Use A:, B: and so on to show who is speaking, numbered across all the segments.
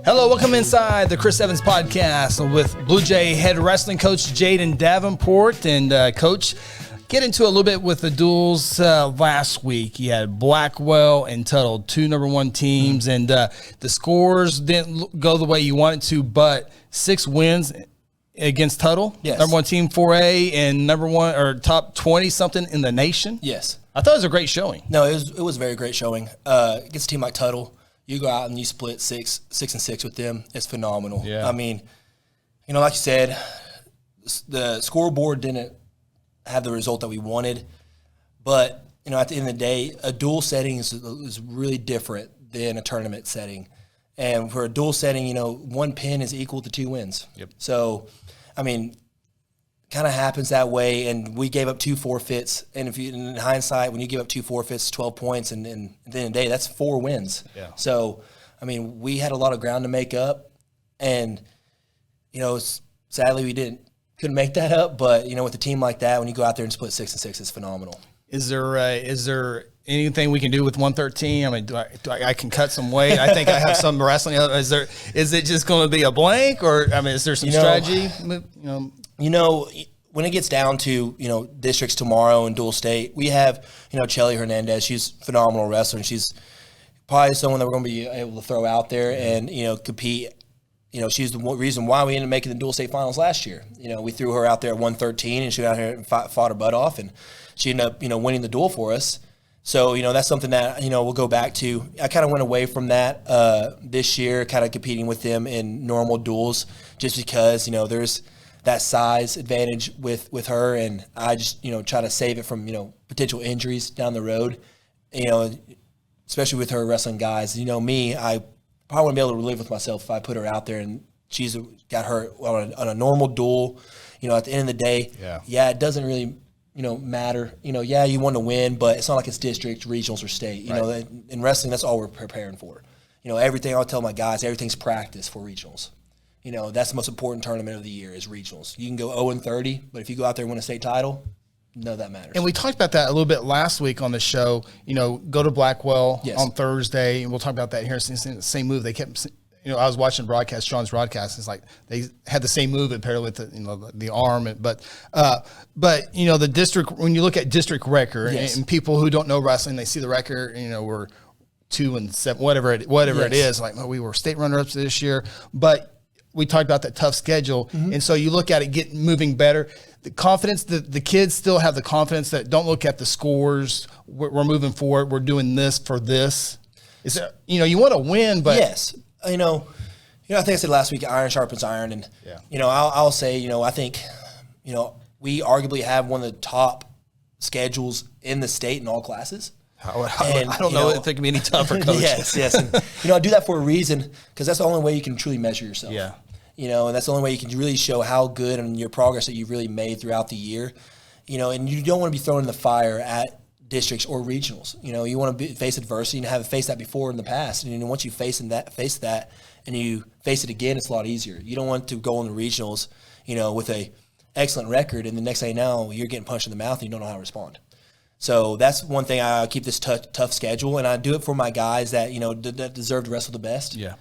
A: Hello, welcome inside the Chris Evans podcast with Bluejay head wrestling coach Jadon Davenport. And Coach, get into a little bit with the duels last week. You had Blackwell and Tuttle, two number one teams, and the scores didn't go the way you wanted to, but 6 wins against Tuttle,
B: yes.
A: Number one team 4A and number one or top 20 something in the nation.
B: Yes,
A: I thought it was a great showing.
B: No, it was a very great showing. Against a team like Tuttle, you go out and you split 6 and 6 with them. It's phenomenal.
A: Yeah.
B: I mean, like you said, the scoreboard didn't have the result that we wanted, but at the end of the day, a dual setting is really different than a tournament setting. And for a dual setting, 1 pin is equal to 2 wins.
A: Yep.
B: So, kind of happens that way, and we gave up 2 forfeits. And if in hindsight, when you give up 2 forfeits, 12 points, and at the end of the day, that's 4 wins.
A: Yeah.
B: So, we had a lot of ground to make up, and sadly we couldn't make that up. But with a team like that, when you go out there and split 6 and 6, it's phenomenal.
A: Is there anything we can do with 113? I can cut some weight. I think I have some wrestling. Is it just going to be a blank, or is there some strategy?
B: When it gets down to districts tomorrow in dual state, we have Chelly Hernandez. She's a phenomenal wrestler, and she's probably someone that we're going to be able to throw out there and compete. She's the reason why we ended up making the dual state finals last year. We threw her out there at 113, and she went out here and fought her butt off, and she ended up winning the duel for us. So, that's something that, we'll go back to. I kind of went away from that this year, kind of competing with them in normal duels just because, there's that size advantage with her, and I just, try to save it from, potential injuries down the road, especially with her wrestling guys. Me, I probably wouldn't be able to live with myself if I put her out there and she's got her on a normal duel. At the end of the day, it doesn't really matter. You want to win, but it's not like it's district, regionals, or state.
A: Right.
B: In wrestling, that's all we're preparing for. Everything I'll tell my guys, everything's practice for regionals. That's the most important tournament of the year is regionals. You can go 0-30, but if you go out there and win a state title, none of that matters.
A: And we talked about that a little bit last week on the show. Go to Blackwell on Thursday, and we'll talk about that here. It's the same move. They kept, I was watching broadcast, Sean's broadcast. It's like they had the same move apparently with the arm, but the district. When you look at district record and people who don't know wrestling, they see the record. We're 2-7, whatever it is. Like we were state runner-ups this year, but we talked about that tough schedule, and so you look at it moving better. The confidence, the kids still have the confidence that don't look at the scores. We're moving forward. We're doing this for this. Is there, you want to win, but
B: yes. I think I said last week, iron sharpens iron. And, I'll say, I think, we arguably have one of the top schedules in the state in all classes.
A: I don't know if it can be any tougher, Coach.
B: Yes. And, I do that for a reason because that's the only way you can truly measure yourself.
A: Yeah.
B: And that's the only way you can really show how good and your progress that you've really made throughout the year. And you don't want to be thrown in the fire at districts or regionals. You want to face adversity and have faced that before in the past. And once you face that and you face it again, it's a lot easier. You don't want to go on the regionals, with a excellent record, and the next thing you know, you're getting punched in the mouth and you don't know how to respond. So that's one thing. I keep this tough schedule, and I do it for my guys that that deserve to wrestle the best.
A: Yeah.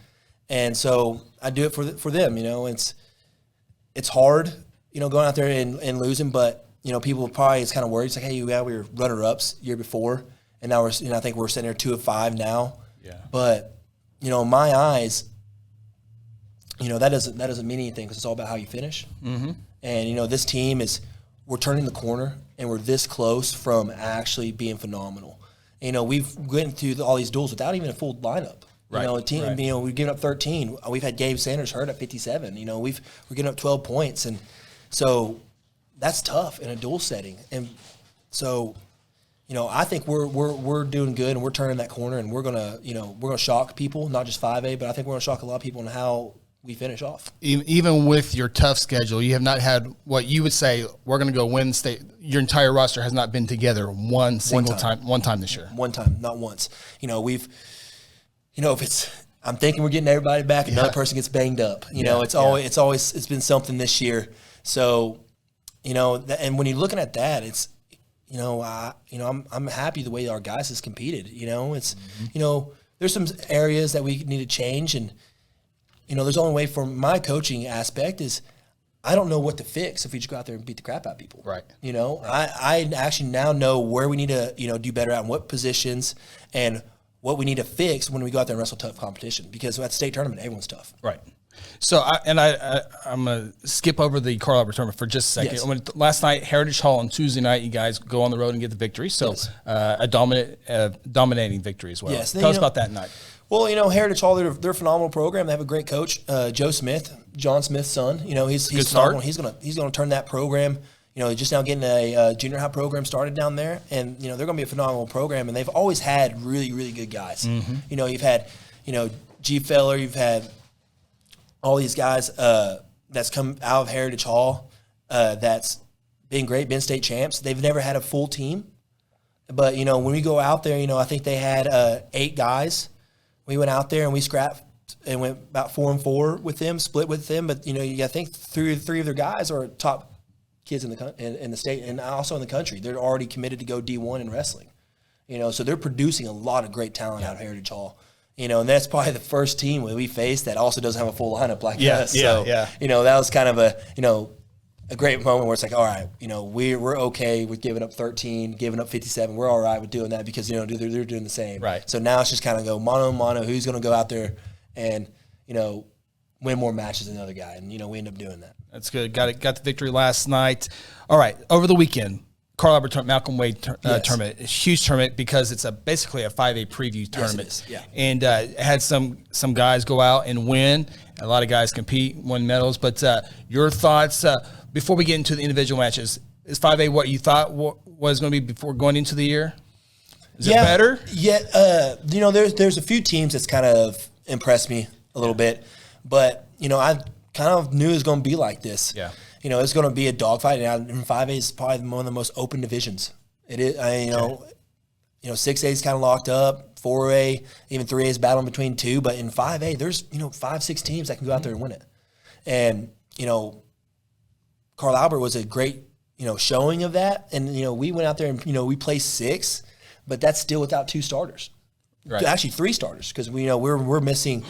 B: And so I do it for them. It's hard, going out there and losing, but people probably is kind of worried. It's like, hey, we were runner-ups year before, and now I think we're sitting there 2 of 5 now.
A: Yeah.
B: But in my eyes, that doesn't mean anything because it's all about how you finish.
A: Mm-hmm.
B: And this team we're turning the corner, and we're this close from actually being phenomenal. We've went through all these duels without even a full lineup.
A: Right.
B: A team.
A: Right.
B: We've given up 13. We've had Gabe Sanders hurt at 57. We're giving up 12 points, and so that's tough in a dual setting. And so, I think we're doing good, and we're turning that corner, and we're gonna shock people, not just 5A, but I think we're gonna shock a lot of people in how we finish off.
A: Even with your tough schedule, you have not had what you would say we're going to go win state. Your entire roster has not been together one time this year.
B: One time, not once. We've. If I'm thinking we're getting everybody back, another person gets banged up. It's been something this year. So, and when you're looking at that, it's, I'm happy the way our guys has competed. There's some areas that we need to change, and there's only way for my coaching aspect is I don't know what to fix if we just go out there and beat the crap out of people.
A: Right.
B: I actually now know where we need to, do better at, in what positions, and what we need to fix when we go out there and wrestle tough competition. Because at the state tournament, everyone's tough.
A: Right. So, I'm going to skip over the Carl Albert tournament for just a second.
B: Yes.
A: Last night, Heritage Hall on Tuesday night, you guys go on the road and get the victory. So,
B: Yes.
A: A dominating victory as well.
B: Yes.
A: Tell us about that night.
B: Well, Heritage Hall, they're a phenomenal program. They have a great coach, Joe Smith, John Smith's son. He's
A: Good
B: phenomenal.
A: start.
B: He's gonna turn that program. Just now getting a junior high program started down there, and they're gonna be a phenomenal program. And they've always had really, really good guys.
A: Mm-hmm.
B: You've had G. Feller, you've had all these guys that's come out of Heritage Hall that's been great, been state champs. They've never had a full team, but when we go out there, I think they had 8 guys. We went out there and we scrapped and went about 4-4 with them, split with them. But I think three of their guys are top kids in the state and also in the country. They're already committed to go D1 in wrestling. So they're producing a lot of great talent out of Heritage Hall. And that's probably the first team that we faced that also doesn't have a full lineup like us. So that was kind of a great moment where it's like, all right, we're okay with giving up 13, giving up 57. We're all right with doing that because they're doing the same.
A: Right.
B: So now it's just kind of go mano a mano. Who's going to go out there and win more matches than the other guy? And we end up doing that.
A: That's good. Got the victory last night. All right, over the weekend, Carl Albert Malcolm Wade tournament, a huge tournament because it's basically a 5A preview tournament.
B: Yes, it is. Yeah.
A: And had some guys go out and win. A lot of guys compete, win medals. But your thoughts before we get into the individual matches? Is 5A what you thought was going to be before going into the year? Is it better?
B: Yeah. There's a few teams that's kind of impressed me a little bit, but I kind of knew it was going to be like this.
A: Yeah.
B: It's going to be a dogfight, and 5A is probably one of the most open divisions. It is. 6A is kind of locked up. 4A, even 3A is battling between 2. But in 5A, there's 5-6 teams that can go out there and win it. And Carl Albert was a great showing of that. And we went out there and we placed 6th, but that's still without 2 starters.
A: Right.
B: Actually 3 starters because we were missing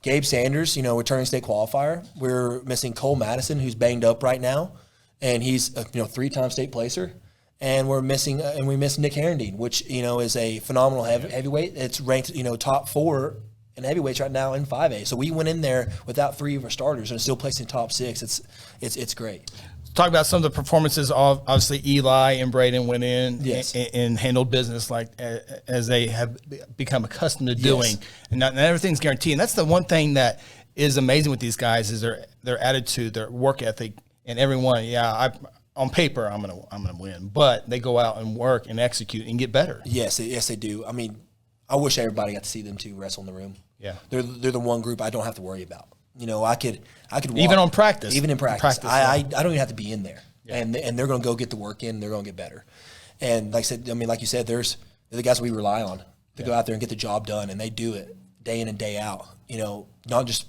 B: Gabe Sanders, returning state qualifier. We're missing Cole Madison, who's banged up right now, and he's a 3-time state placer. And we miss Nick Herendine, which is a phenomenal heavyweight. It's ranked top 4 in heavyweights right now in 5A. So we went in there without 3 of our starters and still placing top 6. It's great.
A: Talk about some of the performances. Obviously, Eli and Braden went in and handled business as they have become accustomed to doing, and not everything's guaranteed. And that's the one thing that is amazing with these guys is their attitude, their work ethic, and everyone. Yeah, on paper I'm gonna win, but they go out and work and execute and get better.
B: Yes, they do. I mean, I wish everybody got to see them two wrestle in the room.
A: Yeah,
B: they're the one group I don't have to worry about. I could walk,
A: even on practice.
B: Even in practice, I don't even have to be in there, and they're going to go get the work in. They're going to get better, and like you said, they're the guys we rely on to go out there and get the job done, and they do it day in and day out. Not just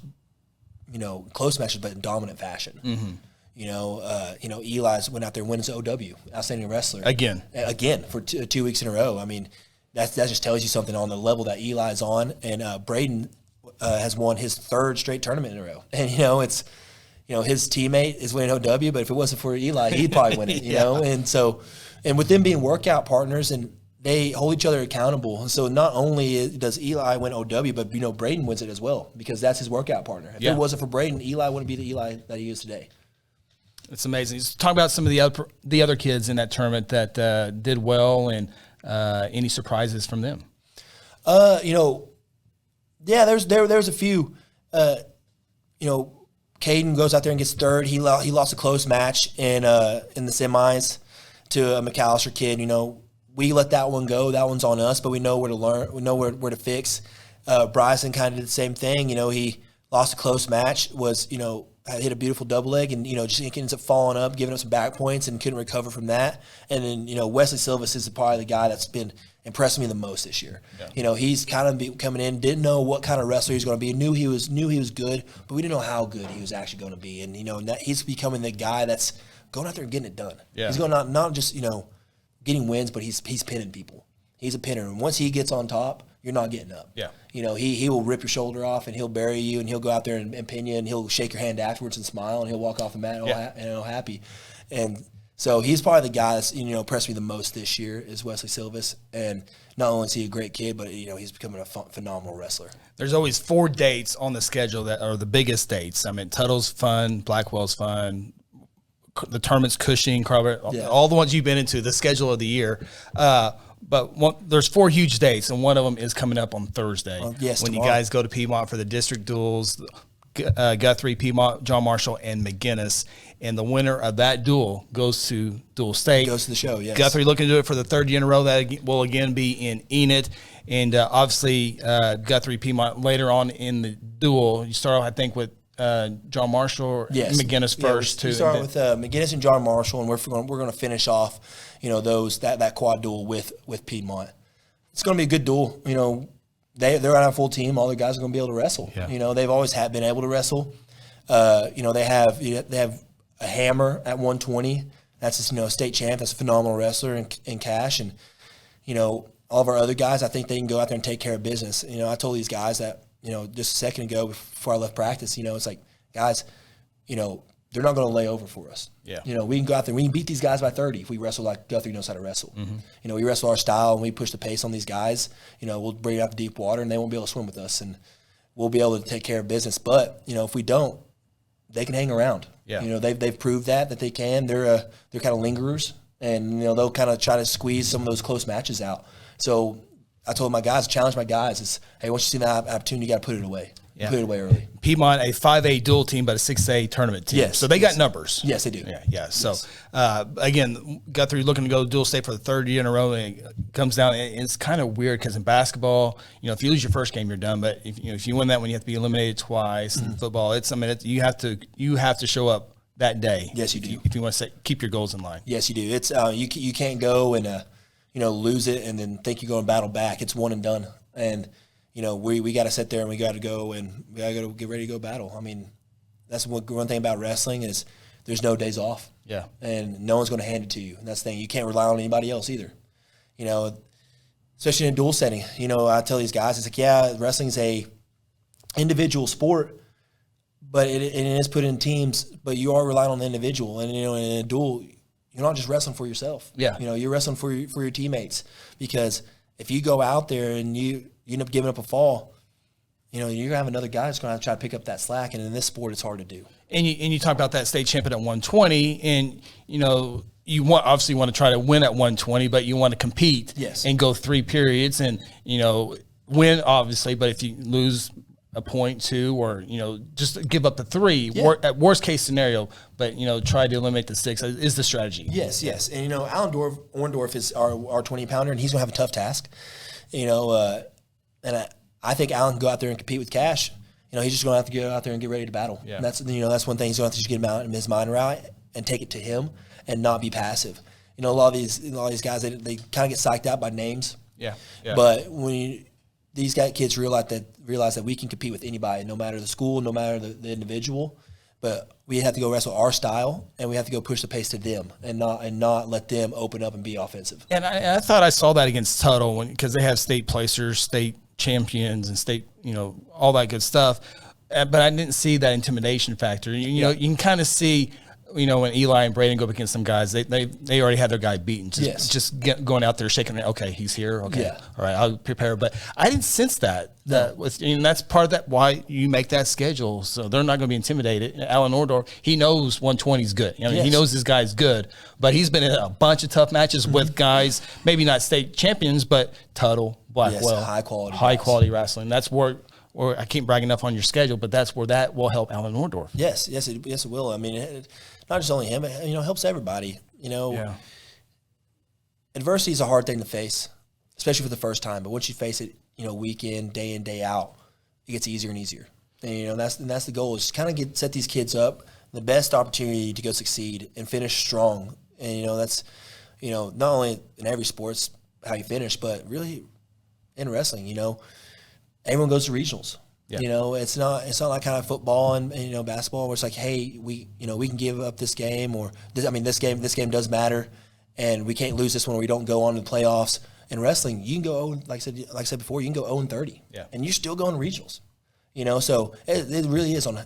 B: close matches, but in dominant fashion. Mm-hmm. Eli's went out there and wins OW, outstanding wrestler again for 2 weeks in a row. I mean, that just tells you something on the level that Eli's on, and Braden has won his 3rd straight tournament in a row. And, it's, his teammate is winning OW, but if it wasn't for Eli, he'd probably win it, And so, and with them being workout partners and they hold each other accountable. So not only does Eli win OW, but, Braden wins it as well because that's his workout partner. If it wasn't for Braden, Eli wouldn't be the Eli that he is today.
A: It's amazing. Just talk about some of the other kids in that tournament that did well and any surprises from them.
B: Yeah, there's a few. Caden goes out there and gets 3rd. He lost a close match in the semis to a McAllister kid. We let that one go. That one's on us, but we know where to learn. We know where to fix. Bryson kind of did the same thing. He lost a close match. Hit a beautiful double leg, and just ends up falling up, giving up some back points, and couldn't recover from that. And then Wesley Silvas is probably the guy that's been impressing me the most this year. Yeah. He's kind of coming in, didn't know what kind of wrestler he's going to be. Knew he was good, but we didn't know how good he was actually going to be. And he's becoming the guy that's going out there and getting it done. Yeah. He's going not just getting wins, but he's pinning people. He's a pinner, and once he gets on top, you're not getting up.
A: Yeah.
B: You know, he will rip your shoulder off and he'll bury you and he'll go out there and pin you and he'll shake your hand afterwards and smile and he'll walk off the mat all happy. And so he's probably the guy that's, impressed me the most this year is Wesley Silvis. And not only is he a great kid, but, he's becoming a phenomenal wrestler.
A: There's always 4 dates on the schedule that are the biggest dates. I mean, Tuttle's fun, Blackwell's fun, the tournament's Cushing, all the ones you've been into, the schedule of the year. But there's 4 huge dates, and one of them is coming up on Thursday.
B: When
A: tomorrow. You guys go to Piedmont for the district duels, Guthrie, Piedmont, John Marshall, and McGinnis. And the winner of that duel goes to Dual State.
B: Goes to the show, yes.
A: Guthrie looking to do it for the 3rd year in a row. That will again be in Enid. And obviously, Guthrie, Piedmont later on in the duel. You start off, I think, with John Marshall or McGinnis first.
B: We start with McGinnis and John Marshall, and we're going to finish off, that quad duel with Piedmont. It's going to be a good duel. They're on a full team. All the guys are going to be able to wrestle.
A: Yeah.
B: They've always been able to wrestle. They have a Hammer at 120. That's a state champ. That's a phenomenal wrestler in Cash. And, all of our other guys, I think they can go out there and take care of business. I told these guys that, just a second ago before I left practice, it's like, guys, they're not going to lay over for us.
A: Yeah.
B: We can go out there. We can beat these guys by 30 if we wrestle like Guthrie knows how to wrestle. Mm-hmm. We wrestle our style and we push the pace on these guys. We'll bring it out to deep water and they won't be able to swim with us. And we'll be able to take care of business. But, if we don't, they can hang around.
A: Yeah.
B: They've proved that they can. They're kind of lingerers, and they'll kind of try to squeeze some of those close matches out. So I told my guys, challenge my guys, is hey, once you see that opportunity, you got to put it away. Yeah. Put it away early.
A: Piedmont, a 5A dual team, but a 6A tournament team.
B: Yes.
A: So they got numbers.
B: Yes, they do.
A: Yeah. So, again, Guthrie looking to go dual state for the 3rd year in a row, and it comes down. And it's kind of weird because in basketball, if you lose your first game, you're done. But if you win that one, you have to be eliminated twice. Mm-hmm. In football, you have to show up that day.
B: Yes, you do.
A: If you want to keep your goals in line.
B: Yes, you do. It's you can't go and lose it and then think you're going to battle back. It's one and done. And we got to sit there and we got to go and we got to get ready to go battle. I mean, that's one thing about wrestling is there's no days off.
A: Yeah.
B: And no one's going to hand it to you. And that's the thing. You can't rely on anybody else either. Especially in a dual setting. I tell these guys, it's like, yeah, wrestling is a individual sport, but it is put in teams, but you are relying on the individual. And, in a duel, you're not just wrestling for yourself.
A: Yeah.
B: You're wrestling for your teammates, because if you go out there and you end up giving up a fall, you're going to have another guy that's going to try to pick up that slack. And in this sport, it's hard to do. And
A: you talk about that state champion at 120, and, you obviously want to try to win at 120, but you want to compete.
B: Yes.
A: And go 3 periods and, win, obviously. But if you lose a point, 2, or, just give up the 3 at worst case scenario, but, try to eliminate the 6 is the strategy.
B: Yes. And, Alan Orndorff is our 20-pounder, and he's going to have a tough task. And I think Alan can go out there and compete with Cash. He's just going to have to go out there and get ready to battle. Yeah. And that's one thing. He's going to have to just get him out in his mind right and take it to him and not be passive. A lot of these guys, they kind of get psyched out by names.
A: Yeah.
B: But when these kids realize that we can compete with anybody, no matter the school, no matter the individual, but we have to go wrestle our style, and we have to go push the pace to them, and not let them open up and be offensive.
A: And I thought I saw that against Tuttle because they have state placers, state champions, and state, all that good stuff. But I didn't see that intimidation factor. You can kind of see, when Eli and Braden go up against some guys, they already had their guy beaten. Going out there shaking. Okay, he's here. Okay, all right, I'll prepare. But I didn't sense that. And that's part of that why you make that schedule. So they're not going to be intimidated. Alan Ordor, he knows 120 is good. He knows this guy's good. But he's been in a bunch of tough matches with guys, maybe not state champions, but Tuttle, Blackwell,
B: high quality
A: wrestling. That's where. Or I can't brag enough on your schedule, but that's where that will help Alan Ordorff.
B: Yes, it will. I mean, not just only him, it helps everybody. Adversity is a hard thing to face, especially for the first time. But once you face it, week in, day out, it gets easier and easier. And that's the goal, is kind of set these kids up the best opportunity to go succeed and finish strong. And that's not only in every sports how you finish, but really in wrestling. Everyone goes to regionals. Yeah. It's not like kind of football and basketball where it's like, hey, we can give up this game, or this game does matter, and we can't lose this one, or we don't go on to the playoffs. in wrestling, you can go, like I said before, you can go 0-30, and you're still going regionals. So it really is on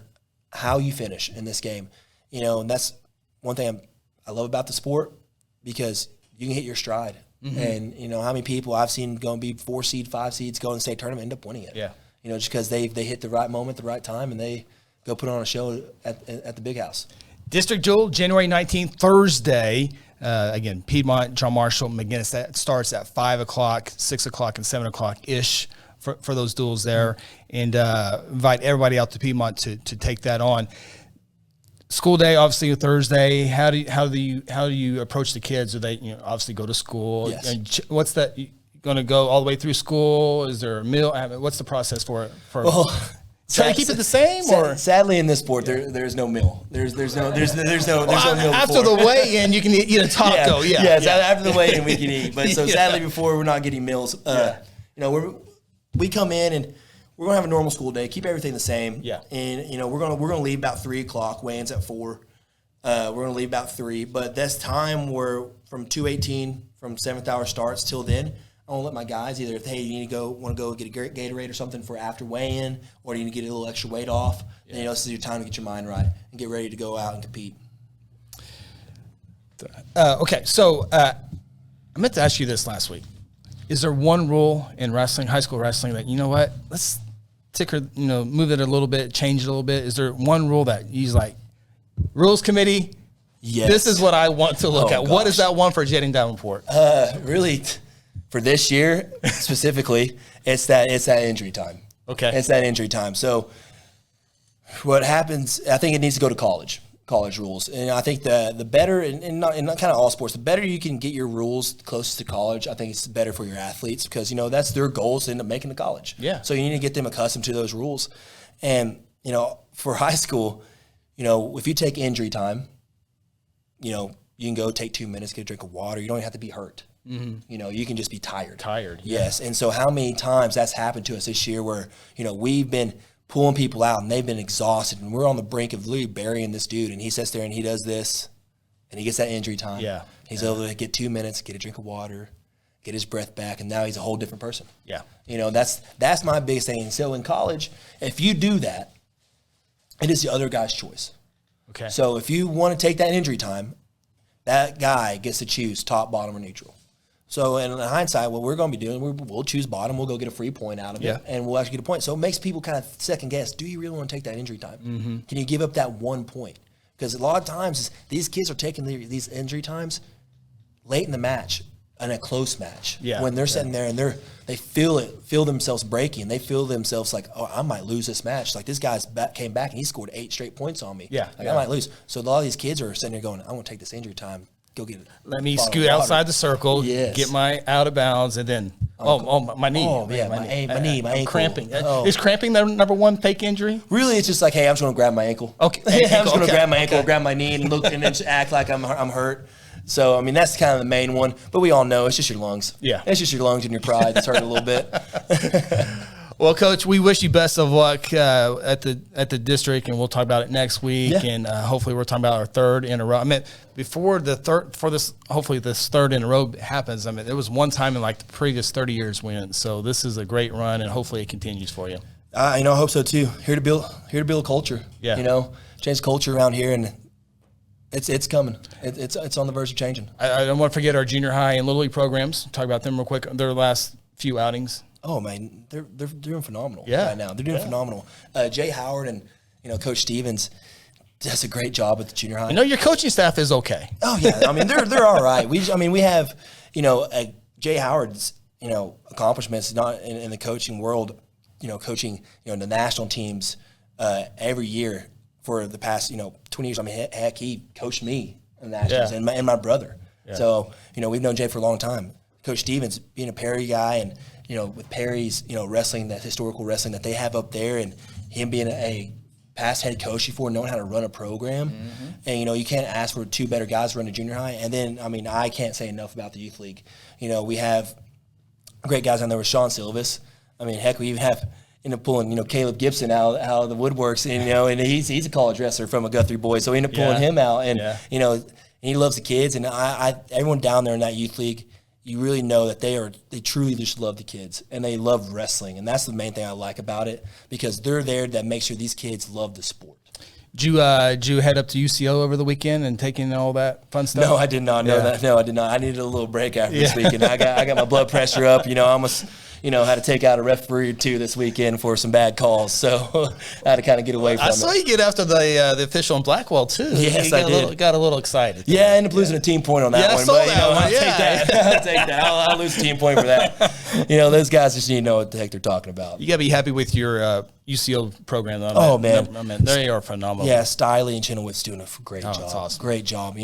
B: how you finish in this game. And that's one thing I love about the sport, because you can hit your stride. And, how many people I've seen go and be 4 seed, 5 seeds, go in the state tournament, end up winning it.
A: Yeah.
B: Just because they hit the right moment, the right time, and they go put on a show at the big house.
A: District Duel, January 19th, Thursday. Again, Piedmont, John Marshall, McGinnis. That starts at 5 o'clock, 6 o'clock, and 7 o'clock-ish for those duels there. And invite everybody out to Piedmont to take that on. School day, obviously, Thursday. How do you approach the kids? Do they obviously go to school?
B: Yes.
A: And what's that? You going to go all the way through school? Is there a meal? What's the process for it? Try to keep it the same, or
B: sadly in this sport there's no meal. There's no meal.
A: After the weigh-in, you can eat a taco.
B: After the weigh-in we can eat. But sadly before, we're not getting meals. We come in and we're gonna have a normal school day, keep everything the same.
A: Yeah.
B: And we're gonna leave about 3 o'clock. Weigh-in's at 4. We're gonna leave about 3. But that's time where from 2:18 from 7th hour starts till then. I want to let my guys either, hey, you want to go get a Gatorade or something for after weigh-in, or you need to get a little extra weight off. Yeah. And, this is your time to get your mind right and get ready to go out and compete.
A: Okay, so I meant to ask you this last week. Is there one rule in wrestling, high school wrestling, that, let's move it a little bit, change it a little bit? Is there one rule that he's like, rules committee,
B: yes,
A: this is what I want to look at?
B: Gosh.
A: What is that one for Jadon Davenport?
B: Really, for this year specifically, it's that injury time.
A: Okay.
B: It's that injury time. So what happens, I think it needs to go to college rules. And I think the better, and not kind of all sports, the better you can get your rules closest to college, I think it's better for your athletes, because, that's their goals to end up making the college.
A: Yeah.
B: So you need to get them accustomed to those rules. And, for high school, if you take injury time, you can go take 2 minutes, get a drink of water. You don't even have to be hurt. Mm-hmm. You can just be tired. Yes. And so how many times that's happened to us this year where, we've been pulling people out and they've been exhausted, and we're on the brink of literally burying this dude, and he sits there and he does this and he gets that injury time.
A: Yeah.
B: He's able to get 2 minutes, get a drink of water, get his breath back, and now he's a whole different person.
A: Yeah.
B: That's my biggest thing. And so in college, if you do that, it is the other guy's choice.
A: Okay.
B: So if you want to take that injury time, that guy gets to choose top, bottom, or neutral. So in hindsight, what we're going to be doing, we'll choose bottom. We'll go get a free point out of it, and we'll actually get a point. So it makes people kind of second guess, do you really want to take that injury time? Mm-hmm. Can you give up that 1 point? Because a lot of times these kids are taking these injury times late in the match, in a close match. Yeah. When they're sitting there and they feel themselves breaking. They feel themselves like, oh, I might lose this match. Like, this guy's came back and he scored 8 straight points on me.
A: Yeah.
B: I might lose. So a lot of these kids are sitting there going, I want to take this injury time. Go get it.
A: Let me scoot outside the circle, get my out of bounds, and then my knee.
B: Oh, yeah, my knee, my ankle.
A: Cramping. Is cramping the number one fake injury?
B: Really, it's just like, hey, I'm just going to grab my ankle.
A: Okay.
B: I'm just going to grab my ankle, grab my knee, and look and then just act like I'm hurt. So, that's kind of the main one. But we all know it's just your lungs.
A: Yeah.
B: It's just your lungs and your pride that's hurting a little bit.
A: Well, Coach, we wish you best of luck at the district, and we'll talk about it next week. Yeah. And hopefully, we're talking about our third in a row. Before hopefully this third in a row happens. It was one time in like the previous 30 years we went. So this is a great run, and hopefully it continues for you.
B: I hope so too. Here to build a culture.
A: Yeah.
B: Change culture around here, and it's coming. It's on the verge of changing.
A: I don't want to forget our junior high and little league programs. Talk about them real quick. Their last few outings.
B: Oh man, they're doing phenomenal
A: right
B: now. They're doing phenomenal. Jay Howard and Coach Stevens does a great job at the junior high.
A: Your coaching staff is okay.
B: Oh yeah, they're all right. We have Jay Howard's accomplishments not in the coaching world. Coaching the national teams every year for the past 20 years. Heck, he coached me in the nationals and my brother. Yeah. So we've known Jay for a long time. Coach Stevens being a Perry guy and. With Perry's, wrestling, that historical wrestling that they have up there, and him being a past head coach before, knowing how to run a program. Mm-hmm. And, you can't ask for 2 better guys to run a junior high. And then, I can't say enough about the youth league. We have great guys on there with Sean Silvis. Heck, we even have ended up pulling, Caleb Gibson out of the woodworks, and he's a college wrestler from a Guthrie boy. So we ended up pulling him out, and, he loves the kids. And everyone down there in that youth league, you really know that they truly just love the kids and they love wrestling. And that's the main thing I like about it, because they're there to make sure these kids love the sport.
A: Did you head up to UCO over the weekend and take in all that fun stuff?
B: No, I did not know that. No, I did not. I needed a little break after this weekend. I got my blood pressure up. I almost had to take out a referee or two this weekend for some bad calls. So I had to kind of get away from it.
A: I saw you get after the official in Blackwell too.
B: Yes, I did.
A: Got a little excited.
B: Yeah, I ended up losing a team point on that one.
A: I saw that one.
B: I'll take that. I'll take that. I'll lose a team point for that. Those guys just need to know what the heck they're talking about.
A: You got to be happy with your UCO program, though.
B: Oh, man.
A: They are phenomenal.
B: Yeah, Stiley and Chenoweth's doing a great job.
A: That's awesome.
B: Great job.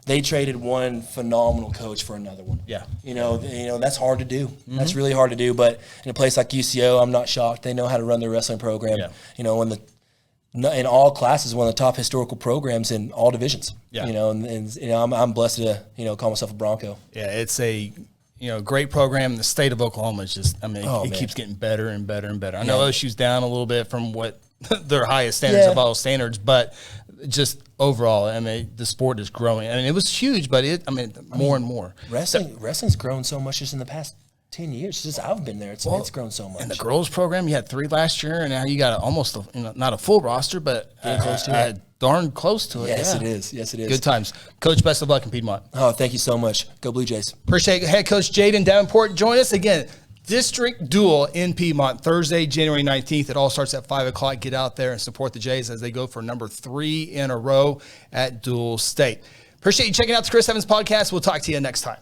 B: They traded one phenomenal coach for another one.
A: Yeah.
B: That's hard to do. Mm-hmm. That's really hard to do. But in a place like UCO, I'm not shocked. They know how to run their wrestling program. Yeah. In all classes, one of the top historical programs in all divisions. Yeah. I'm blessed to call myself a Bronco.
A: Yeah, it's a great program. The state of Oklahoma is just, it keeps getting better and better and better. I know OSU's down a little bit from what their highest standards of all standards, but just overall, the sport is growing. It was huge, but more and more.
B: Wrestling's grown so much just in the past 10 years. Since I've been there, it's grown so much.
A: And the girls program, you had 3 last year, and now you got almost not a full roster, but
B: close to it.
A: Darn close to it.
B: Yes, it is. Yes, it is.
A: Good times. Coach, best of luck in Piedmont.
B: Oh, thank you so much. Go Blue Jays.
A: Appreciate head coach Jadon Davenport. Join us again. District Duel in Piedmont, Thursday, January 19th. It all starts at 5 o'clock. Get out there and support the Jays as they go for number 3 in a row at Dual State. Appreciate you checking out the Chris Evans podcast. We'll talk to you next time.